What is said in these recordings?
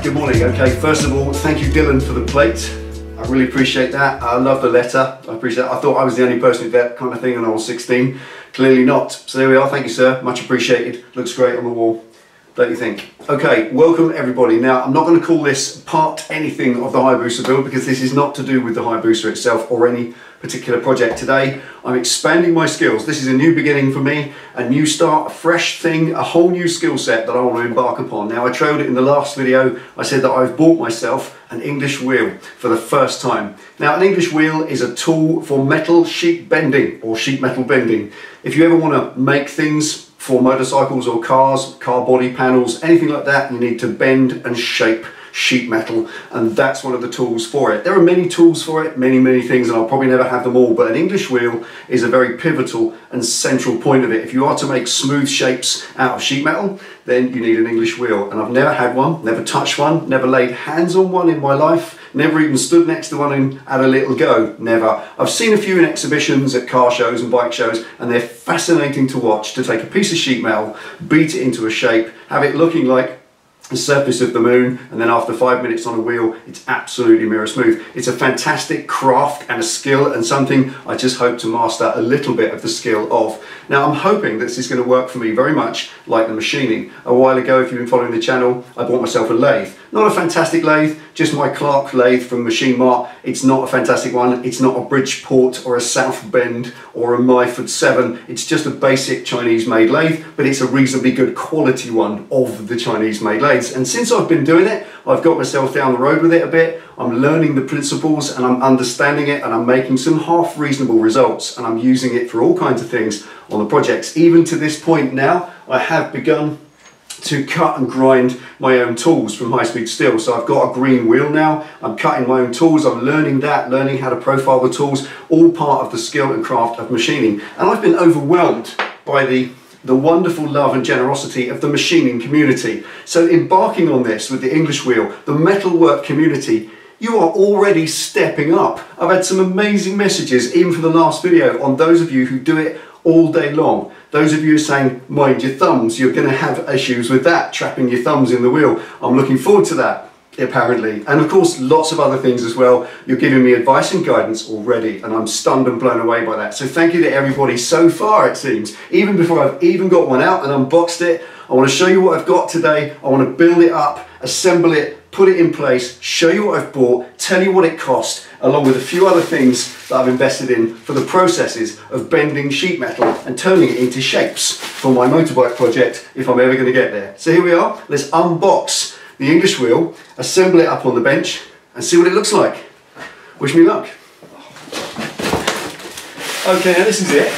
good morning. Okay, first of all, thank you Dylan for the plate. I really appreciate that. I love the letter. I appreciate that. I thought I was the only person who did that kind of thing when I was 16. Clearly not. So there we are. Thank you, sir. Much appreciated. Looks great on the wall. Don't you think? Okay, welcome everybody. Now, I'm not going to call this part anything of the Hayabusa build because this is not to do with the Hayabusa itself or any particular project today. I'm expanding my skills. This is a new beginning for me, a new start, a fresh thing, a whole new skill set that I want to embark upon. Now, I trailed it in the last video. I said that I've bought myself an English wheel for the first time. Now, an English wheel is a tool for metal sheet bending or sheet metal bending. If you ever want to make things for motorcycles or cars, car body panels, anything like that, you need to bend and shape sheet metal, and that's one of the tools for it. There are many tools for it, many things, and I'll probably never have them all, but an English wheel is a very pivotal and central point of it. If you are to make smooth shapes out of sheet metal, then you need an English wheel, and I've never had one, never touched one, never laid hands on one in my life, never even stood next to one and had a little go, never. I've seen a few in exhibitions at car shows and bike shows, and they're fascinating to watch, to take a piece of sheet metal, beat it into a shape, have it looking like the surface of the moon, and then after 5 minutes on a wheel, it's absolutely mirror smooth. It's a fantastic craft and a skill, and something I just hope to master a little bit of the skill of. Now, I'm hoping this is going to work for me very much like the machining. A while ago, if you've been following the channel, I bought myself a lathe. Not a fantastic lathe, just my Clark lathe from Machine Mart. It's not a fantastic one. It's not a Bridgeport or a South Bend or a Myford 7. It's just a basic Chinese made lathe, but it's a reasonably good quality one of the Chinese made lathes. And since I've been doing it, I've got myself down the road with it a bit. I'm learning the principles and I'm understanding it, and I'm making some half reasonable results, and I'm using it for all kinds of things on the projects. Even to this point now, I have begun to cut and grind my own tools from high speed steel. So I've got a green wheel now, I'm cutting my own tools, I'm learning that, learning how to profile the tools, all part of the skill and craft of machining. And I've been overwhelmed by the wonderful love and generosity of the machining community. So embarking on this with the English wheel, the metalwork community, you are already stepping up. I've had some amazing messages, even for the last video, on those of you who do it all day long. Those of you who are saying, mind your thumbs, you're going to have issues with that, trapping your thumbs in the wheel. I'm looking forward to that, apparently. And of course, lots of other things as well. You're giving me advice and guidance already, and I'm stunned and blown away by that. So thank you to everybody so far, it seems. Even before I've even got one out and unboxed it, I want to show you what I've got today. I want to build it up, assemble it, put it in place, show you what I've bought, tell you what it cost, along with a few other things that I've invested in for the processes of bending sheet metal and turning it into shapes for my motorbike project if I'm ever going to get there. So here we are. Let's unbox the English wheel, assemble it up on the bench, and see what it looks like. Wish me luck. Okay, now this is it.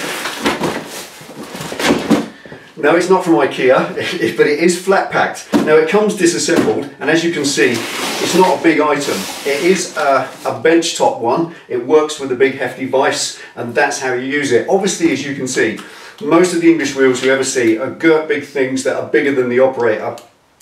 No, it's not from IKEA, but it is flat packed. Now it comes disassembled, and as you can see, it's not a big item. It is a bench top one. It works with a big hefty vise, and that's how you use it. Obviously, as you can see, most of the English wheels you ever see are girt big things that are bigger than the operator,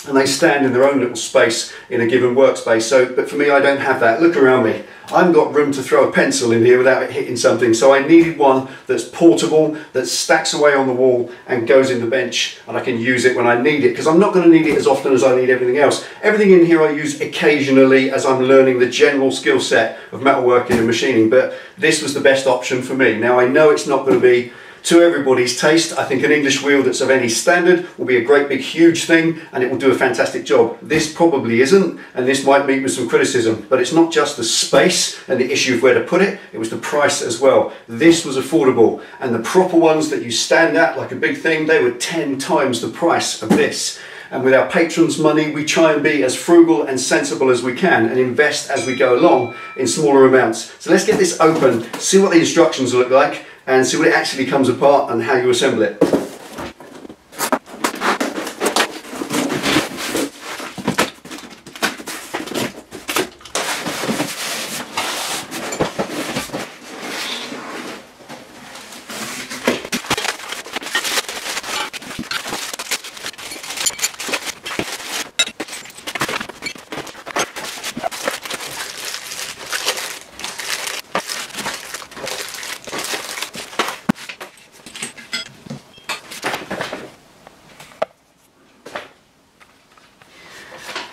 and they stand in their own little space in a given workspace. So, but for me, I don't have that. Look around me. I haven't got room to throw a pencil in here without it hitting something. So I needed one that's portable, that stacks away on the wall and goes in the bench, and I can use it when I need it, because I'm not going to need it as often as I need everything else. Everything in here I use occasionally as I'm learning the general skill set of metalworking and machining, but this was the best option for me. Now I know it's not going to be to everybody's taste. I think an English wheel that's of any standard will be a great big huge thing, and it will do a fantastic job. This probably isn't, and this might meet with some criticism, but it's not just the space and the issue of where to put it, it was the price as well. This was affordable, and the proper ones that you stand at like a big thing, they were 10 times the price of this. And with our patrons' money, we try and be as frugal and sensible as we can and invest as we go along in smaller amounts. So let's get this open, see what the instructions look like, and see what it actually comes apart and how you assemble it.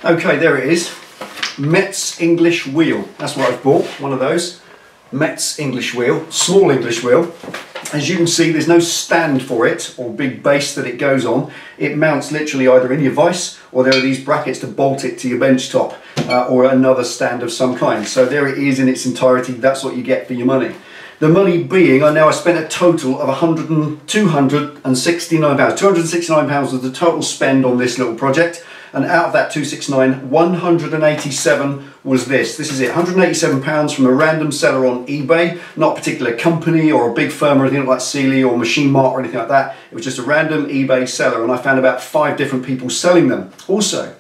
Okay, there it is. Metz English wheel. That's what I've bought, one of those. Metz English wheel, small English wheel. As you can see, there's no stand for it or big base that it goes on. It mounts literally either in your vise, or there are these brackets to bolt it to your bench top, or another stand of some kind. So there it is in its entirety. That's what you get for your money. The money being, I spent a total of £269. £269 was the total spend on this little project. And out of that 269, 187 was this. This is it, £187 from a random seller on eBay, not a particular company or a big firm or anything like Sealy or Machine Mart or anything like that. It was just a random eBay seller, and I found about 5 different people selling them. Also,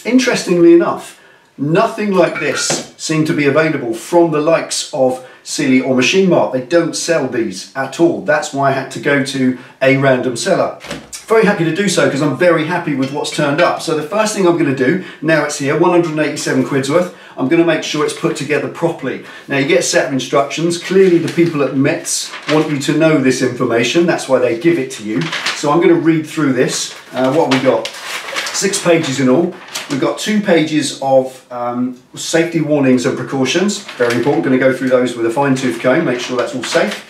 interestingly enough, nothing like this seemed to be available from the likes of Sealy or Machine Mart. They don't sell these at all. That's why I had to go to a random seller. Very happy to do so because I'm very happy with what's turned up. So the first thing I'm going to do, now it's here, 187 quid's worth, I'm going to make sure it's put together properly. Now you get a set of instructions. Clearly the people at Metz want you to know this information. That's why they give it to you. So I'm going to read through this. What have we got? 6 pages in all. We've got 2 pages of safety warnings and precautions. Very important. Going to go through those with a fine-tooth comb, make sure that's all safe.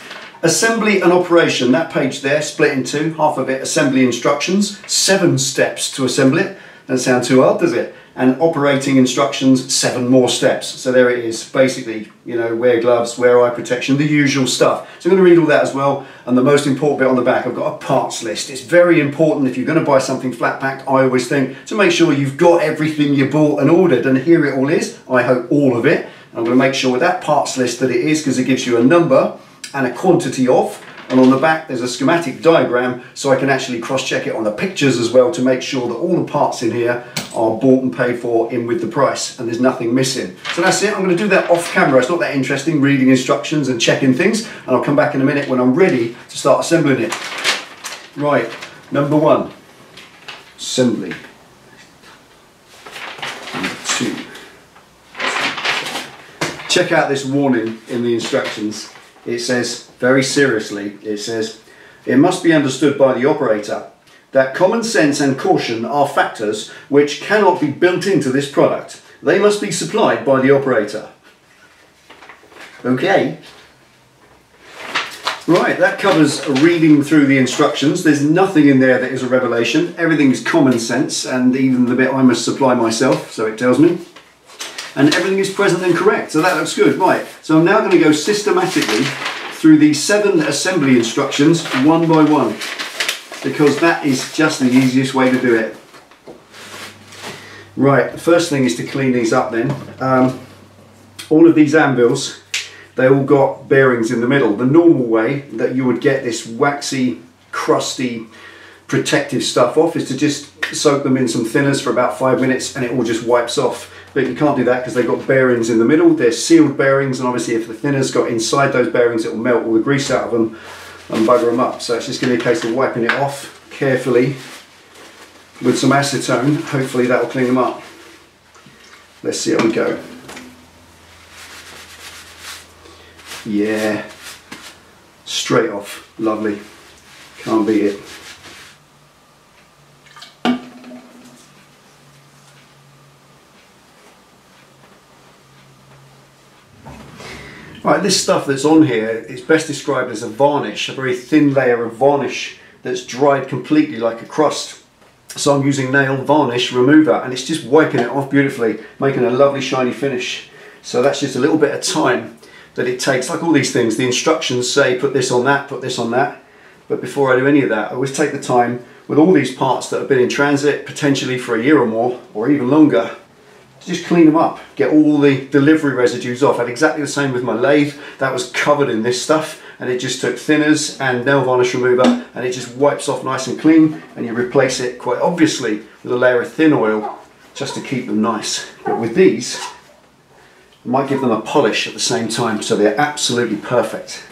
Assembly and operation, that page there, split in 2, half of it assembly instructions, 7 steps to assemble it. Doesn't sound too hard, does it? And operating instructions, 7 more steps. So there it is, basically, you know, wear gloves, wear eye protection, the usual stuff. So I'm going to read all that as well. And the most important bit on the back, I've got a parts list. It's very important if you're going to buy something flat pack, I always think, to make sure you've got everything you bought and ordered. And here it all is, I hope all of it. And I'm going to make sure with that parts list that it is, because it gives you a number and a quantity of, and on the back there's a schematic diagram so I can actually cross-check it on the pictures as well to make sure that all the parts in here are bought and paid for in with the price and there's nothing missing. So that's it. I'm going to do that off camera. It's not that interesting reading instructions and checking things, and I'll come back in a minute when I'm ready to start assembling it. Right, number 1, assembly. Number 2. Check out this warning in the instructions. It says, very seriously, it says, it must be understood by the operator that common sense and caution are factors which cannot be built into this product. They must be supplied by the operator. Okay. Right, that covers reading through the instructions. There's nothing in there that is a revelation. Everything is common sense, and even the bit I must supply myself, so it tells me. And everything is present and correct, so that looks good. Right, so I'm now going to go systematically through these 7 assembly instructions one by one, because that is just the easiest way to do it. Right, the first thing is to clean these up then. All of these anvils, they all got bearings in the middle. The normal way that you would get this waxy, crusty, protective stuff off is to just soak them in some thinners for about 5 minutes and it all just wipes off. But you can't do that because they've got bearings in the middle. They're sealed bearings, and obviously if the thinner's got inside those bearings, it will melt all the grease out of them and bugger them up. So it's just going to be a case of wiping it off carefully with some acetone. Hopefully that will clean them up. Let's see how we go. Yeah, straight off, lovely. Can't beat it. Right, this stuff that's on here is best described as a varnish, a very thin layer of varnish that's dried completely like a crust. So I'm using nail varnish remover, and it's just wiping it off beautifully, making a lovely shiny finish. So that's just a little bit of time that it takes. Like all these things, the instructions say put this on that, put this on that. But before I do any of that, I always take the time with all these parts that have been in transit, potentially for a year or more, or even longer, just clean them up, get all the delivery residues off. I had exactly the same with my lathe. That was covered in this stuff, and it just took thinners and nail varnish remover, and it just wipes off nice and clean, and you replace it quite obviously with a layer of thin oil just to keep them nice. But with these, I might give them a polish at the same time so they're absolutely perfect.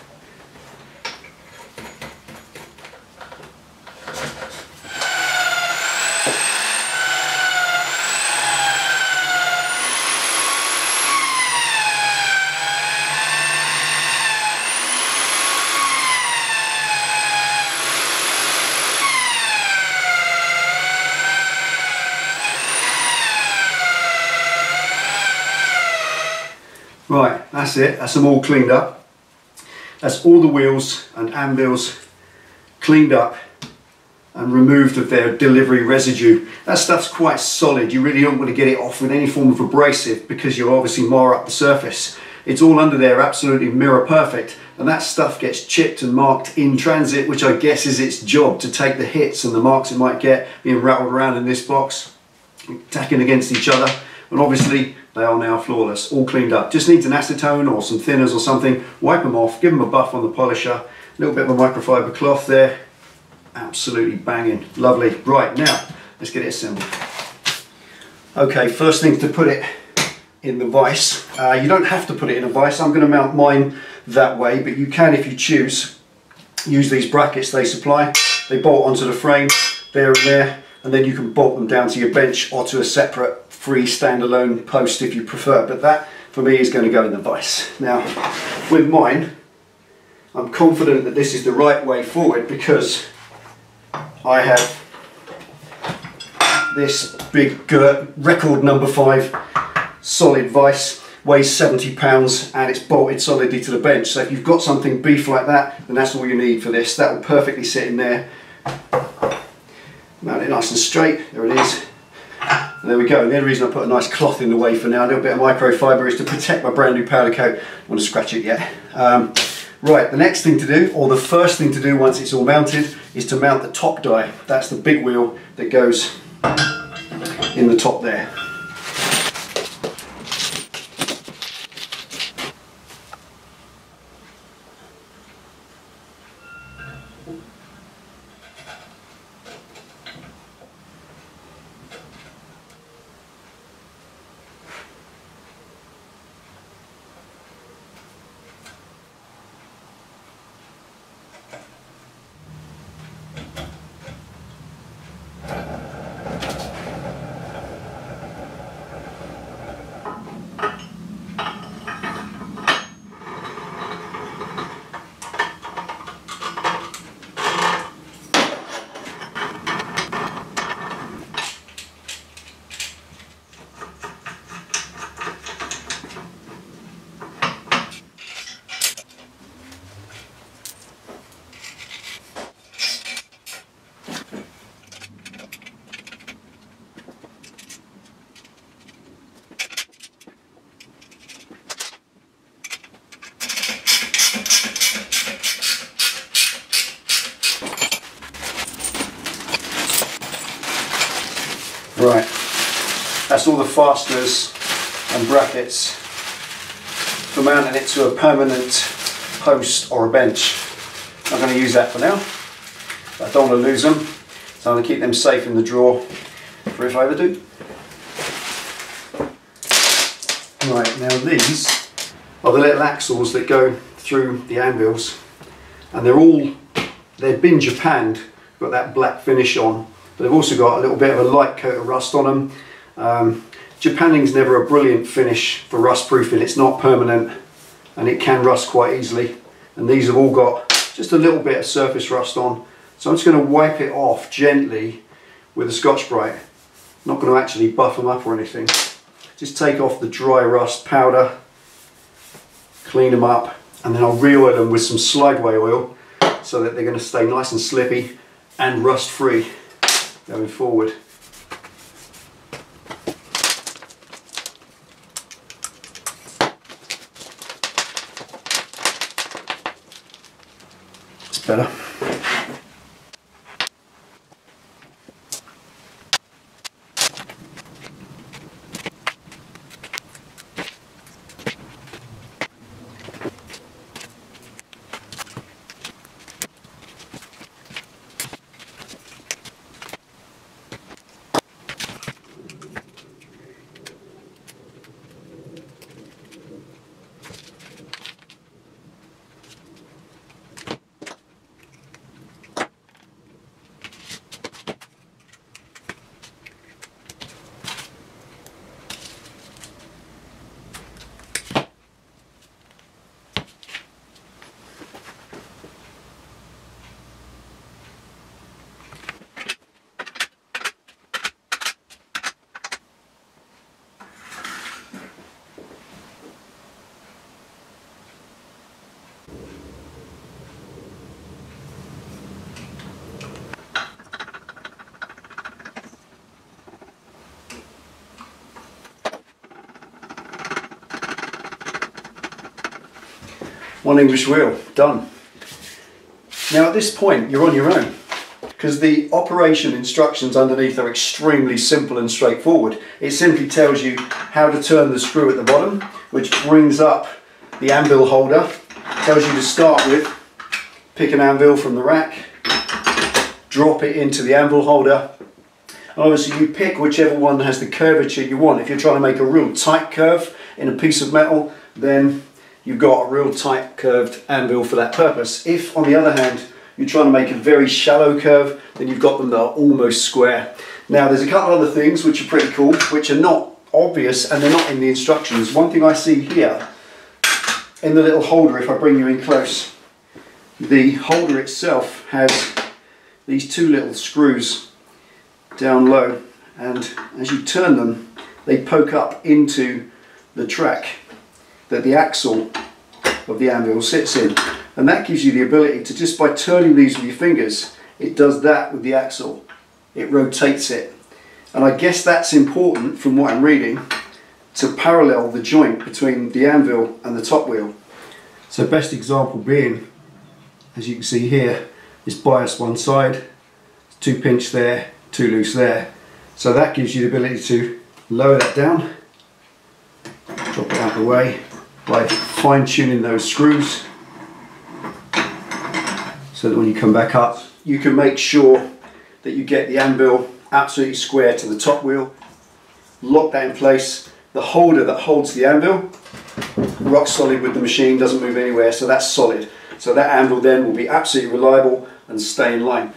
That's it, that's them all cleaned up. That's all the wheels and anvils cleaned up and removed of their delivery residue. That stuff's quite solid. You really don't want to get it off with any form of abrasive because you'll obviously mar up the surface. It's all under there, absolutely mirror perfect, and that stuff gets chipped and marked in transit, which I guess is its job, to take the hits and the marks it might get being rattled around in this box, tacking against each other, and obviously they are now flawless, all cleaned up. Just needs an acetone or some thinners or something, wipe them off, give them a buff on the polisher, a little bit of a microfiber cloth there. Absolutely banging, lovely. Right, now let's get it assembled. Okay, first thing to put it in the vise. You don't have to put it in a vise. I'm going to mount mine that way, but you can, if you choose, use these brackets they supply. They bolt onto the frame there and there, and then you can bolt them down to your bench or to a separate free standalone post if you prefer, but that for me is going to go in the vise. Now with mine, I'm confident that this is the right way forward because I have this big record number 5 solid vise, weighs 70 pounds and it's bolted solidly to the bench. So if you've got something beef like that, then that's all you need for this. That will perfectly sit in there. Mount it nice and straight, there it is. And there we go. And the only reason I put a nice cloth in the way for now, a little bit of microfiber, is to protect my brand new powder coat. I don't want to scratch it yet. Right, the next thing to do, or the first thing to do once it's all mounted, is to mount the top die. That's the big wheel that goes in the top there. Right, that's all the fasteners and brackets for mounting it to a permanent post or a bench. I'm going to use that for now, but I don't want to lose them, so I'm going to keep them safe in the drawer for if I ever do. Right, now these are the little axles that go through the anvils, and they've been japanned, got that black finish on. But they've also got a little bit of a light coat of rust on them. Japanning's never a brilliant finish for rust proofing. It's not permanent and it can rust quite easily. And these have all got just a little bit of surface rust on. So I'm just going to wipe it off gently with a Scotch-Brite. Not going to actually buff them up or anything. Just take off the dry rust powder, clean them up, and then I'll re-oil them with some slideway oil so that they're going to stay nice and slippy and rust free going forward. It's better. one English wheel, done. Now at this point you're on your own, because the operation instructions underneath are extremely simple and straightforward. It simply tells you how to turn the screw at the bottom, which brings up the anvil holder. It tells you to start with, pick an anvil from the rack, drop it into the anvil holder. Obviously you pick whichever one has the curvature you want. If you're trying to make a real tight curve in a piece of metal, then you've got a real tight curved anvil for that purpose. If on the other hand you're trying to make a very shallow curve, then you've got them that are almost square. Now there's a couple of other things which are pretty cool, which are not obvious and they're not in the instructions. One thing I see here in the little holder, if I bring you in close, the holder itself has these two little screws down low, and as you turn them they poke up into the track that the axle of the anvil sits in, and that gives you the ability to, just by turning these with your fingers, it does that with the axle, it rotates it. And I guess that's important from what I'm reading, to parallel the joint between the anvil and the top wheel. So best example being, as you can see here, is bias one side, 2 pinch there, 2 loose there. So that gives you the ability to lower that down, drop it out of the way by fine tuning those screws, so that when you come back up you can make sure that you get the anvil absolutely square to the top wheel. Lock that in place. The holder that holds the anvil, rock solid with the machine, doesn't move anywhere, so that's solid. So that anvil then will be absolutely reliable and stay in line.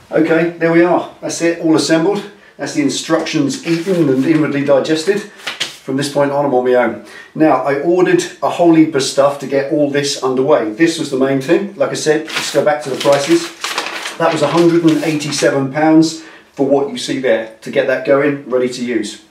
Okay, there we are. That's it, all assembled. That's the instructions eaten and inwardly digested. From this point on I'm on my own. Now I ordered a whole heap of stuff to get all this underway. This was the main thing. Like I said, let's go back to the prices. That was £187 for what you see there, to get that going, ready to use.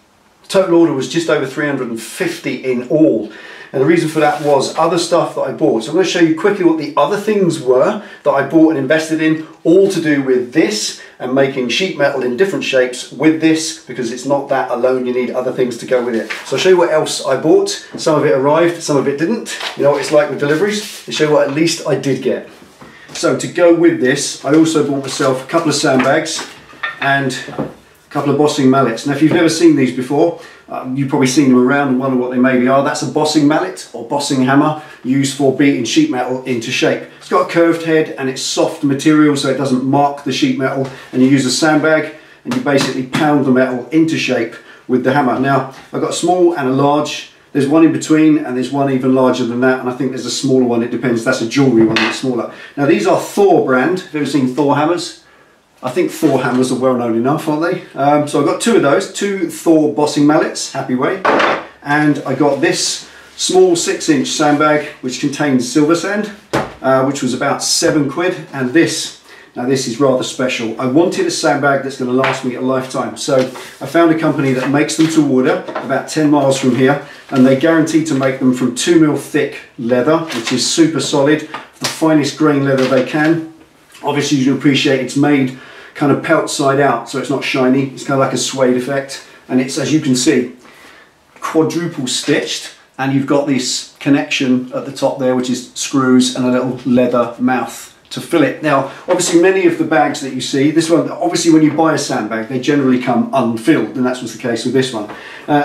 The total order was just over 350 in all. And the reason for that was other stuff that I bought. So I'm going to show you quickly what the other things were that I bought and invested in, all to do with this and making sheet metal in different shapes with this, because it's not that alone, you need other things to go with it. So I'll show you what else I bought. Some of it arrived, some of it didn't. You know what it's like with deliveries. I'll show you what at least I did get. So to go with this, I also bought myself a couple of sandbags and a couple of bossing mallets. Now if you've never seen these before, you've probably seen them around and wonder what they maybe are. That's a bossing mallet or bossing hammer used for beating sheet metal into shape. It's got a curved head and it's soft material so it doesn't mark the sheet metal, and you use a sandbag and you basically pound the metal into shape with the hammer. Now I've got a small and a large. There's one in between and there's one even larger than that, and I think there's a smaller one, it depends. That's a jewellery one that's smaller. Now these are Thor brand. Have you ever seen Thor hammers? I think Thor hammers are well known enough, aren't they? So I got two of those, two Thor bossing mallets, happy way. And I got this small 6-inch sandbag which contains silver sand, which was about £7. And this, now this is rather special. I wanted a sandbag that's going to last me a lifetime. So I found a company that makes them to order about 10 miles from here, and they guarantee to make them from 2mm thick leather, which is super solid, the finest grain leather they can. Obviously you can appreciate it's made kind of pelt side out, so it's not shiny, it's kind of like a suede effect, and it's, as you can see, quadruple stitched, and you've got this connection at the top there which is screws and a little leather mouth to fill it. Now obviously many of the bags that you see, this one, obviously when you buy a sandbag they generally come unfilled, and that's what's the case with this one.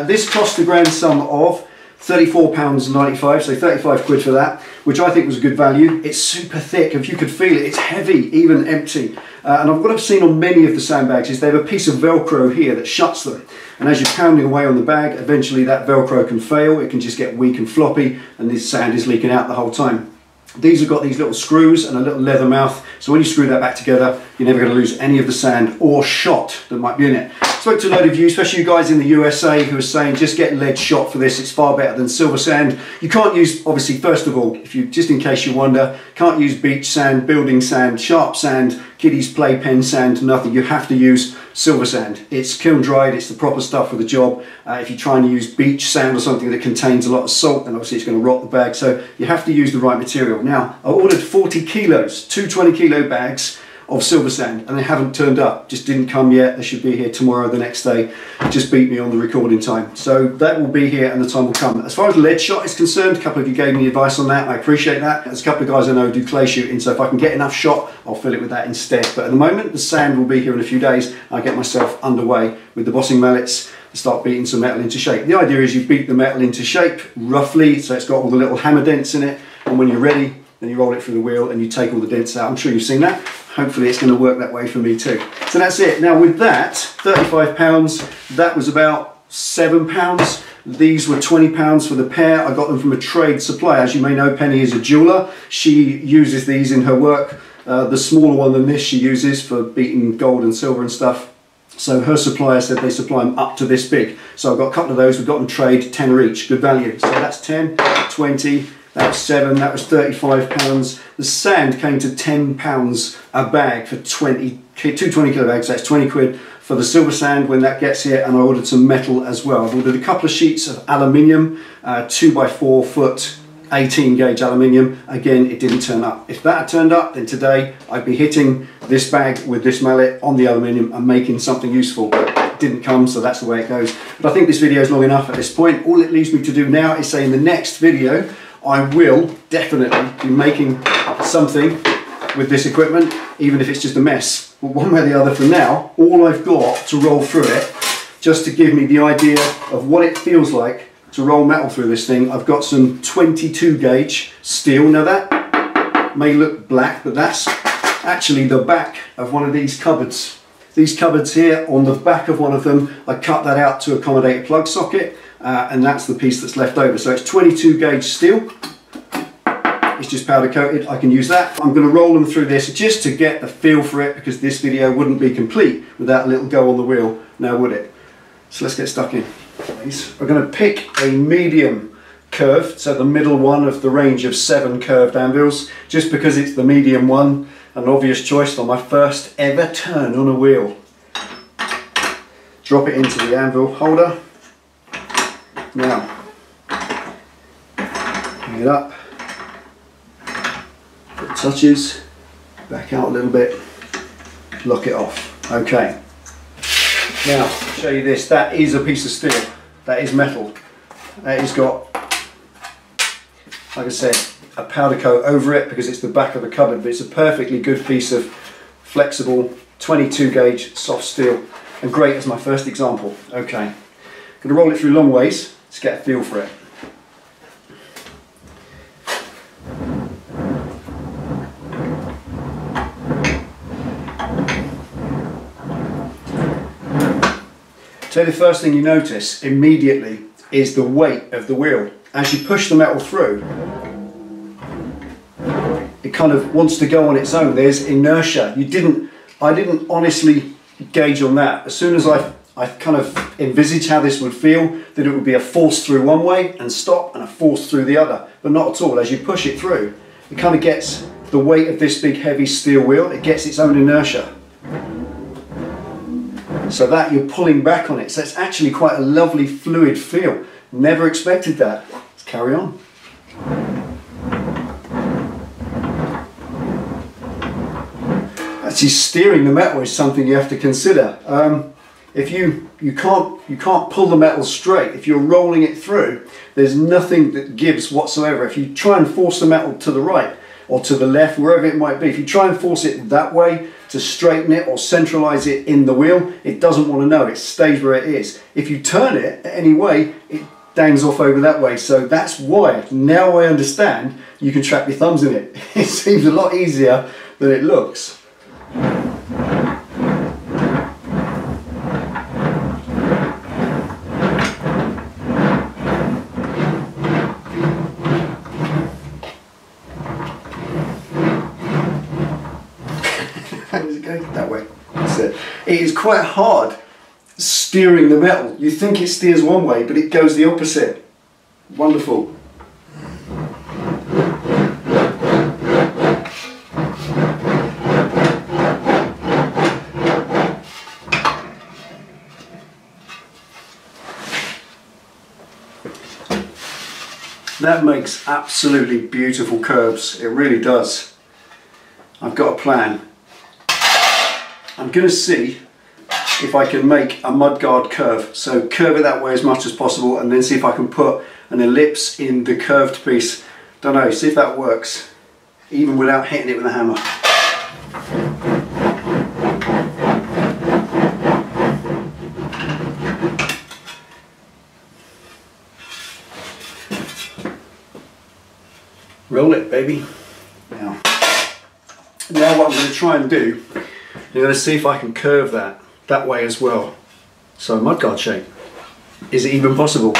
This cost a grand sum of £34.95, so 35 quid for that, which I think was a good value. It's super thick, if you could feel it, it's heavy, even empty. And what I've seen on many of the sandbags is they have a piece of Velcro here that shuts them. And as you're pounding away on the bag, eventually that Velcro can fail, it can just get weak and floppy, and this sand is leaking out the whole time. These have got these little screws and a little leather mouth, so when you screw that back together, you're never going to lose any of the sand or shot that might be in it. Spoke to a load of you, especially you guys in the USA, who are saying just get lead shot for this, it's far better than silver sand. You can't use, obviously, first of all, if you, just in case you wonder, can't use beach sand, building sand, sharp sand, kiddies playpen sand, nothing. You have to use silver sand. It's kiln dried, it's the proper stuff for the job. If you're trying to use beach sand or something that contains a lot of salt, then obviously it's going to rot the bag, so you have to use the right material. Now, I ordered 40 kilos, two 20 kilo bags of silver sand, and they haven't turned up. Just didn't come yet. They should be here tomorrow, the next day. Just beat me on the recording time. So that will be here and the time will come. As far as lead shot is concerned, a couple of you gave me advice on that. I appreciate that. There's a couple of guys I know do clay shooting, so if I can get enough shot, I'll fill it with that instead. But at the moment, the sand will be here in a few days. I'll get myself underway with the bossing mallets and start beating some metal into shape. The idea is you beat the metal into shape roughly, so it's got all the little hammer dents in it, and when you're ready, then you roll it through the wheel and you take all the dents out. I'm sure you've seen that. Hopefully it's going to work that way for me too. So that's it. Now with that, 35 pounds, that was about 7 pounds. These were 20 pounds for the pair. I got them from a trade supplier. As you may know, Penny is a jeweler. She uses these in her work. The smaller one than this she uses for beating gold and silver and stuff. So her supplier said they supply them up to this big. So I've got a couple of those. We've got them trade, 10 each. Good value. So that's 10, 20, that was 7, that was 35 pounds. The sand came to 10 pounds a bag for 2 20 kilo bags, so that's 20 quid for the silver sand when that gets here, and I ordered some metal as well. I've ordered a couple of sheets of aluminium, 2x4 foot 18 gauge aluminium. Again, it didn't turn up. If that had turned up, then today I'd be hitting this bag with this mallet on the aluminium and making something useful. It didn't come, so that's the way it goes. But I think this video is long enough at this point. All it leaves me to do now is say in the next video, I will definitely be making something with this equipment, even if it's just a mess. But one way or the other for now, all I've got to roll through it, just to give me the idea of what it feels like to roll metal through this thing, I've got some 22 gauge steel. Now that may look black, but that's actually the back of one of these cupboards. These cupboards here, on the back of one of them, I cut that out to accommodate a plug socket. And that's the piece that's left over. So it's 22 gauge steel. It's just powder coated. I can use that. I'm going to roll them through this just to get a feel for it, because this video wouldn't be complete without a little go on the wheel, now would it? So let's get stuck in. We're going to pick a medium curved, so the middle one of the range of 7 curved anvils, just because it's the medium one, an obvious choice for my first ever turn on a wheel. Drop it into the anvil holder. Now, bring it up, it touches, back out a little bit, lock it off. Okay, now I'll show you this. That is a piece of steel, that is metal. That has got, like I said, a powder coat over it because it's the back of the cupboard, but it's a perfectly good piece of flexible 22 gauge soft steel, and great as my first example. Okay, I'm going to roll it through long ways. Let's get a feel for it. So the first thing you notice immediately is the weight of the wheel. As you push the metal through, it kind of wants to go on its own. There's inertia. I didn't honestly gauge on that. As soon as I kind of envisaged how this would feel, that it would be a force through one way and stop, and a force through the other, but not at all. As you push it through, it kind of gets the weight of this big heavy steel wheel, it gets its own inertia. So that you're pulling back on it. So it's actually quite a lovely fluid feel. Never expected that. Let's carry on. Actually, steering the metal is something you have to consider. If you can't pull the metal straight. If you're rolling it through, there's nothing that gives whatsoever. If you try and force the metal to the right or to the left, wherever it might be, if you try and force it that way to straighten it or centralize it in the wheel, it doesn't want to know. It stays where it is. If you turn it any way, it dangs off over that way. So that's why, now I understand, you can trap your thumbs in it. It seems a lot easier than it looks. That way. That's it. It is quite hard steering the metal. You think it steers one way, but it goes the opposite. Wonderful. That makes absolutely beautiful curves. It really does. I've got a plan. I'm going to see if I can make a mudguard curve. So curve it that way as much as possible and then see if I can put an ellipse in the curved piece. Don't know, see if that works, even without hitting it with a hammer. Roll it, baby. Now what I'm going to try and do, I'm going to see if I can curve that way as well. So mudguard shape. Is it even possible?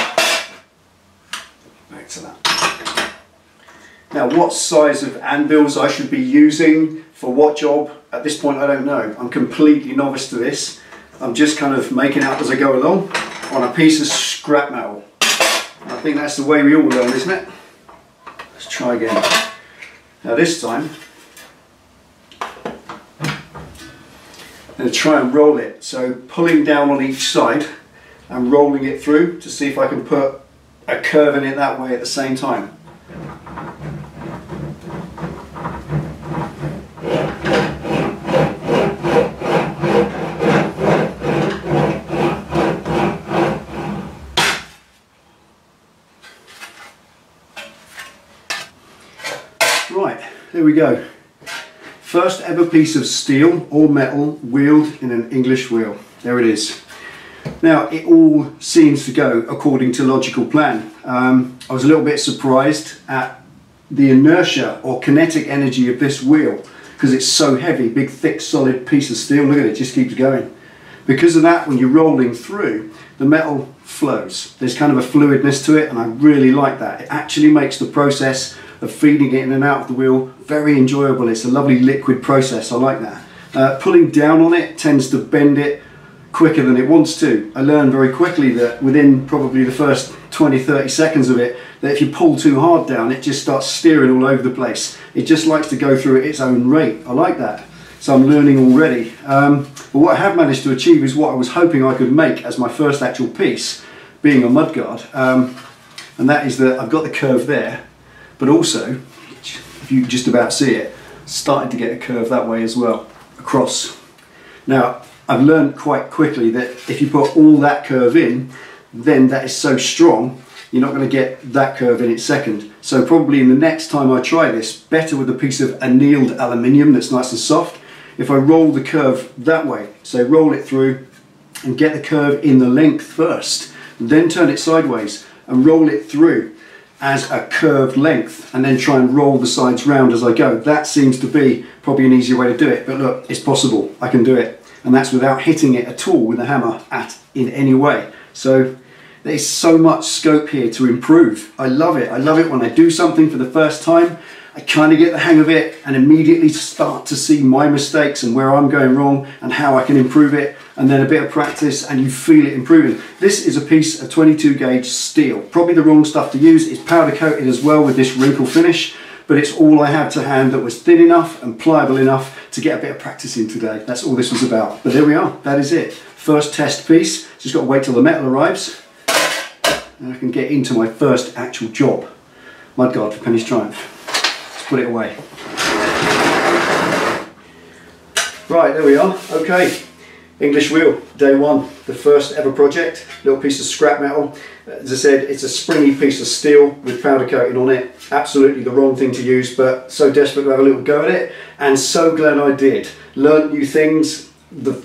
Back to that. Now what size of anvils I should be using for what job, at this point I don't know. I'm completely novice to this. I'm just kind of making it up as I go along on a piece of scrap metal. I think that's the way we all learn, isn't it? Let's try again. Now this time, I'm going to try and roll it. So pulling down on each side and rolling it through to see if I can put a curve in it that way at the same time. Right, there we go. First ever piece of steel or metal wheeled in an English wheel. There it is. Now it all seems to go according to logical plan. I was a little bit surprised at the inertia or kinetic energy of this wheel because it's so heavy, big thick solid piece of steel. Look at it, it just keeps going. Because of that, when you're rolling through, the metal flows. There's kind of a fluidness to it and I really like that. It actually makes the process of feeding it in and out of the wheel very enjoyable. It's a lovely liquid process, I like that. Pulling down on it tends to bend it quicker than it wants to. I learned very quickly that within probably the first 20-30 seconds of it, that if you pull too hard down, it just starts steering all over the place. It just likes to go through at its own rate. I like that. So I'm learning already. But what I have managed to achieve is what I was hoping I could make as my first actual piece, being a mudguard. And that is that I've got the curve there, but also, if you can just about see it, starting to get a curve that way as well, across. Now, I've learned quite quickly that if you put all that curve in, then that is so strong, you're not going to get that curve in its second. So probably in the next time I try this, better with a piece of annealed aluminium that's nice and soft, if I roll the curve that way, so roll it through and get the curve in the length first, then turn it sideways and roll it through as a curved length and then try and roll the sides round as I go. That seems to be probably an easier way to do it, but look, it's possible, I can do it. And that's without hitting it at all with a hammer in any way. So there's so much scope here to improve. I love it. I love it when I do something for the first time. I kind of get the hang of it and immediately start to see my mistakes and where I'm going wrong and how I can improve it, and then a bit of practice and you feel it improving. This is a piece of 22 gauge steel. Probably the wrong stuff to use. It's powder coated as well with this wrinkle finish, but it's all I had to hand that was thin enough and pliable enough to get a bit of practice in today. That's all this was about. But there we are, that is it. First test piece, just got to wait till the metal arrives and I can get into my first actual job. Mudguard for Penny's Triumph. Let's put it away. Right, there we are, okay. English wheel, day one, the first ever project, little piece of scrap metal. As I said, it's a springy piece of steel with powder coating on it. Absolutely the wrong thing to use, but so desperate to have a little go at it, and so glad I did. Learned new things,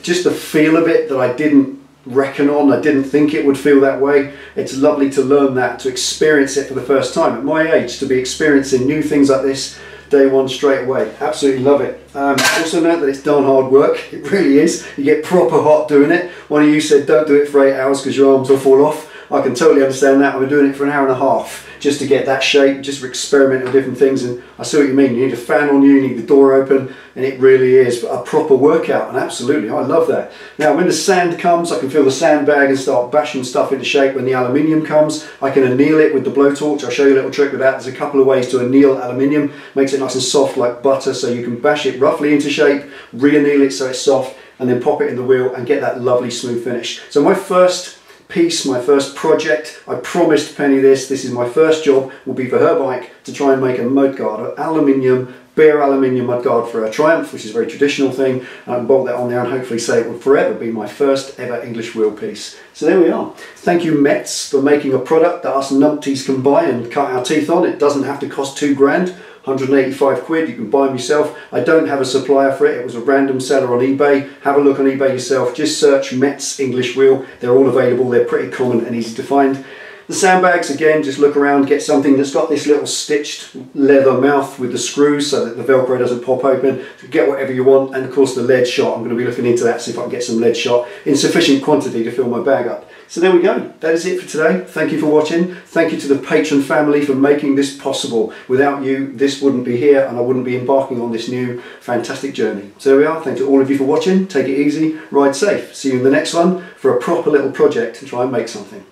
just the feel of it that I didn't reckon on, I didn't think it would feel that way. It's lovely to learn that, to experience it for the first time. At my age, to be experiencing new things like this, day one straight away. Absolutely love it. Also note that it's darn hard work. It really is. You get proper hot doing it. One of you said don't do it for 8 hours because your arms will fall off. I can totally understand that. I've been doing it for an hour and a half just to get that shape, just for experimenting with different things, and I see what you mean. You need a fan on you need the door open, and it really is a proper workout, and absolutely, I love that. Now when the sand comes, I can feel the sandbag and start bashing stuff into shape. When the aluminium comes, I can anneal it with the blowtorch. I'll show you a little trick with that. There's a couple of ways to anneal aluminium. Makes it nice and soft like butter, so you can bash it roughly into shape, re-anneal it so it's soft, and then pop it in the wheel and get that lovely smooth finish. So my first piece, my first project, I promised Penny this is my first job, will be for her bike to try and make a mudguard, an aluminium bare aluminium mudguard for a Triumph, which is a very traditional thing. I can bolt that on there and hopefully say it will forever be my first ever English wheel piece. So there we are. Thank you Metz for making a product that us numpties can buy and cut our teeth on. It doesn't have to cost 2 grand. 185 quid, you can buy them yourself. I don't have a supplier for it, it was a random seller on eBay. Have a look on eBay yourself, just search Metz English wheel. They're all available, they're pretty common and easy to find. The sandbags, again, just look around, get something that's got this little stitched leather mouth with the screws so that the Velcro doesn't pop open. To get whatever you want, and of course the lead shot. I'm going to be looking into that, see if I can get some lead shot in sufficient quantity to fill my bag up. So there we go, that is it for today. Thank you for watching. Thank you to the Patron family for making this possible. Without you, this wouldn't be here and I wouldn't be embarking on this new fantastic journey. So there we are, thank you to all of you for watching. Take it easy, ride safe. See you in the next one for a proper little project and try and make something.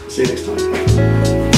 See you next time.